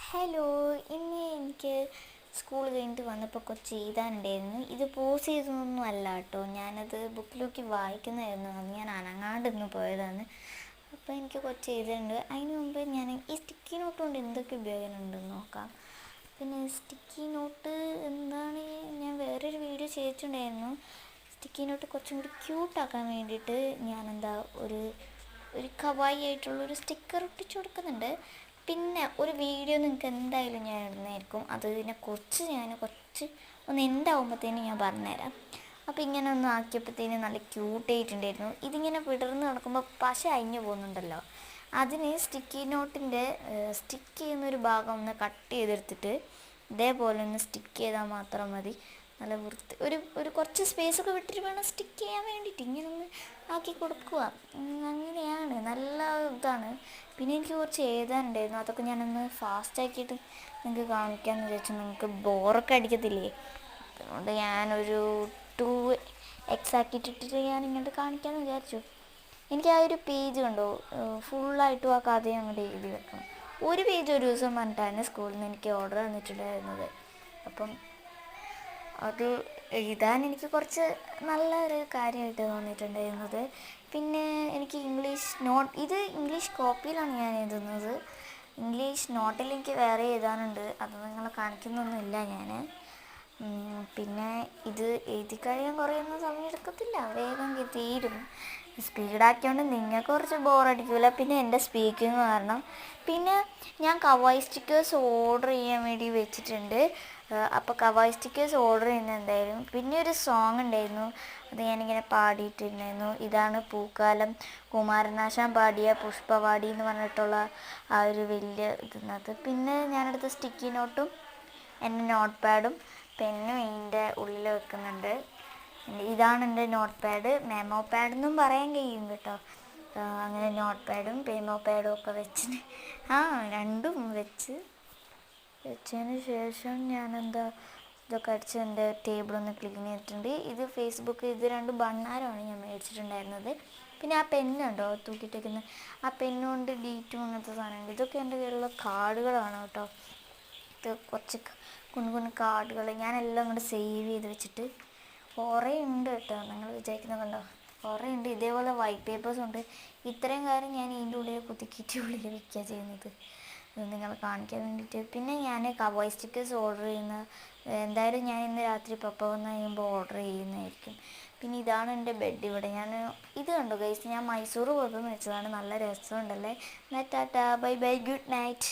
Hello, ഇന്ന് എനിക്ക് school കഴിഞ്ഞിട്ട് വന്നപ്പോൾ കുറച്ച് എഴുതാനുണ്ടായിരുന്നു. ഇത് പോസ് ചെയ്തൊന്നും അല്ല കേട്ടോ, ഞാനത് ബുക്കിലൊക്കെ വായിക്കുന്നതായിരുന്നു. അത് ഞാൻ അനങ്ങാണ്ടിരുന്ന് പോയതാണ്. അപ്പോൾ എനിക്ക് കുറച്ച് എഴുതാനുണ്ട്. അതിന് മുമ്പ് ഞാൻ ഈ സ്റ്റിക്കി നോട്ട് കൊണ്ട് എന്തൊക്കെ ഉപയോഗം ഉണ്ടെന്ന് നോക്കാം. പിന്നെ സ്റ്റിക്കി നോട്ട് എന്താണ്, ഞാൻ വേറൊരു വീഡിയോ ചെയ്തിട്ടുണ്ടായിരുന്നു. സ്റ്റിക്കി നോട്ട് കുറച്ചും കൂടി ക്യൂട്ടാക്കാൻ വേണ്ടിയിട്ട് ഞാനെന്താ ഒരു കവായി ആയിട്ടുള്ളൊരു സ്റ്റിക്കർ ഒട്ടിച്ചു കൊടുക്കുന്നുണ്ട്. പിന്നെ ഒരു വീഡിയോ നിങ്ങൾക്ക് എന്തായാലും ഞാൻ ഇടുന്നതായിരിക്കും. അതിനെക്കുറിച്ച് ഞാൻ കുറച്ച് ഒന്ന് ഉണ്ടാവുമ്പോഴത്തേനും ഞാൻ പറഞ്ഞുതരാം. അപ്പോൾ ഇങ്ങനെ ഒന്ന് ആക്കിയപ്പോഴത്തേനും നല്ല ക്യൂട്ടായിട്ടുണ്ടായിരുന്നു. ഇതിങ്ങനെ വിടർന്ന് നടക്കുമ്പോൾ പശ അയഞ്ഞു പോകുന്നുണ്ടല്ലോ, അതിന് സ്റ്റിക്കി നോട്ടിൻ്റെ സ്റ്റിക്ക് ചെയ്യുന്നൊരു ഭാഗം ഒന്ന് കട്ട് ചെയ്തെടുത്തിട്ട് ഇതേപോലെ ഒന്ന് സ്റ്റിക്ക് ചെയ്താൽ മാത്രം മതി. നല്ല വൃത്തി ഒരു കുറച്ച് സ്പേസൊക്കെ വിട്ടിട്ട് വേണം സ്റ്റിക്ക് ചെയ്യാൻ വേണ്ടിയിട്ട്. ഇങ്ങനെ ഒന്ന് ആക്കി കൊടുക്കുക, അങ്ങനെയാണ്. നല്ല ഇതാണ്. പിന്നെ എനിക്ക് കുറച്ച് എഴുതാനുണ്ടായിരുന്നു, അതൊക്കെ ഞാനൊന്ന് ഫാസ്റ്റ് ആക്കിയിട്ട് നിങ്ങൾക്ക് കാണിക്കാമെന്ന് വിചാരിച്ചു. നിങ്ങൾക്ക് ബോറൊക്കെ അടിക്കത്തില്ലേ, അതുകൊണ്ട് ഞാനൊരു 2x ആക്കിയിട്ടിട്ട് ഞാൻ ഇങ്ങോട്ട് കാണിക്കാമെന്ന് വിചാരിച്ചു. എനിക്ക് ആ ഒരു പേജ് കണ്ടോ, ഫുള്ളായിട്ടും ആ കഥയും അങ്ങോട്ട് എഴുതി വെക്കണം. ഒരു പേജ് ഒരു ദിവസം പറഞ്ഞിട്ടാണ് സ്കൂളിൽ നിന്ന് എനിക്ക് ഓർഡർ തന്നിട്ടുണ്ടായിരുന്നത്. അപ്പം അത് എഴുതാൻ എനിക്ക് കുറച്ച് നല്ലൊരു കാര്യമായിട്ട് തോന്നിയിട്ടുണ്ടായിരുന്നത്. പിന്നെ എനിക്ക് ഇത് ഇംഗ്ലീഷ് കോപ്പിയിലാണ് ഞാൻ എഴുതുന്നത്. ഇംഗ്ലീഷ് നോട്ടിൽ എനിക്ക് വേറെ എഴുതാനുണ്ട്, അത് നിങ്ങളെ കാണിക്കുന്നൊന്നുമില്ല ഞാൻ. പിന്നെ ഇത് എഴുതി കഴിയാൻ കുറേയൊന്നും സമയം എടുക്കത്തില്ല, വേഗം തീരും. സ്പീഡാക്കിയോണ്ട് നിങ്ങൾക്ക് കുറച്ച് ബോറടിക്കില്ല. പിന്നെ എൻ്റെ സ്പീക്കിങ് കാരണം. പിന്നെ ഞാൻ കവായി സ്റ്റിക്കേഴ്സ് ഓർഡർ ചെയ്യാൻ വേണ്ടി വെച്ചിട്ടുണ്ട്. അപ്പോൾ കവായി സ്റ്റിക്കേഴ്സ് ഓർഡർ ചെയ്യുന്ന എന്തായാലും. പിന്നെ ഒരു സോങ് ഉണ്ടായിരുന്നു, അത് ഞാനിങ്ങനെ പാടിയിട്ടുണ്ടായിരുന്നു. ഇതാണ് പൂക്കാലം, കുമാരനാശാൻ പാടിയ പുഷ്പവാടി എന്ന് പറഞ്ഞിട്ടുള്ള ആ ഒരു വലിയ ഇതിനകത്ത്. പിന്നെ ഞാനെടുത്ത സ്റ്റിക്കി നോട്ടും എൻ്റെ നോട്ട് പാഡും പെന്നും ഇതിൻ്റെ ഉള്ളിൽ വെക്കുന്നുണ്ട്. ഇതാണ് എൻ്റെ നോട്ട് പാഡ്. മെമോ പാഡെന്നും പറയാൻ കഴിയും കേട്ടോ. അങ്ങനെ നോട്ട് പാഡും മെമോ പാഡും ഒക്കെ വെച്ചിട്ട് രണ്ടും വെച്ചതിന് ശേഷം ഞാനെന്താ ഇതൊക്കെ അടിച്ച് എൻ്റെ ടേബിളൊന്ന് ക്ലീൻ ചെയ്തിട്ടുണ്ട്. ഇത് ഇത് 2 ബണ്ണാരമാണ് ഞാൻ മേടിച്ചിട്ടുണ്ടായിരുന്നത്. പിന്നെ ആ പെന്നുണ്ടോ തൂക്കിയിട്ടേക്കുന്നത്, ആ പെന്നുകൊണ്ട് ഡീറ്റും അങ്ങനത്തെ സാധനമുണ്ട്. ഇതൊക്കെ എൻ്റെ കയ്യിലുള്ള കാർഡുകളാണ് കേട്ടോ. ഇത് കുറച്ച് കുഞ്ഞു കാർഡുകൾ ഞാനെല്ലാം അങ്ങോട്ട് സേവ് ചെയ്ത് വെച്ചിട്ട് കുറേ ഉണ്ട് കേട്ടോ. നിങ്ങൾ വിചാരിക്കുന്നത് കണ്ടോ, കുറേ ഉണ്ട്. ഇതേപോലെ വൈറ്റ് പേപ്പേഴ്സ് ഉണ്ട്. ഇത്രയും കാര്യം ഞാൻ ഇതിൻ്റെ ഉള്ളിൽ കുത്തിക്കിറ്റി ഉള്ളിൽ വയ്ക്കുക ചെയ്യുന്നത്, നിങ്ങൾ കാണിക്കാൻ വേണ്ടിയിട്ട്. പിന്നെ ഞാൻ കവായി സ്റ്റിക്കേഴ്സ് ഓർഡർ എന്തായാലും ഞാൻ ഇന്ന് രാത്രി പപ്പ വന്ന് കഴിയുമ്പോൾ ഓർഡർ ചെയ്യുന്നതായിരിക്കും. പിന്നെ ഇതാണ് എൻ്റെ ബെഡ്. ഇവിടെ ഞാൻ ഇത് കണ്ടു ഗൈസ്, ഞാൻ മൈസൂർ പോകുമെന്ന് വെച്ചതാണ്. നല്ല രസമുണ്ടല്ലേ. Tata, bye bye, good night.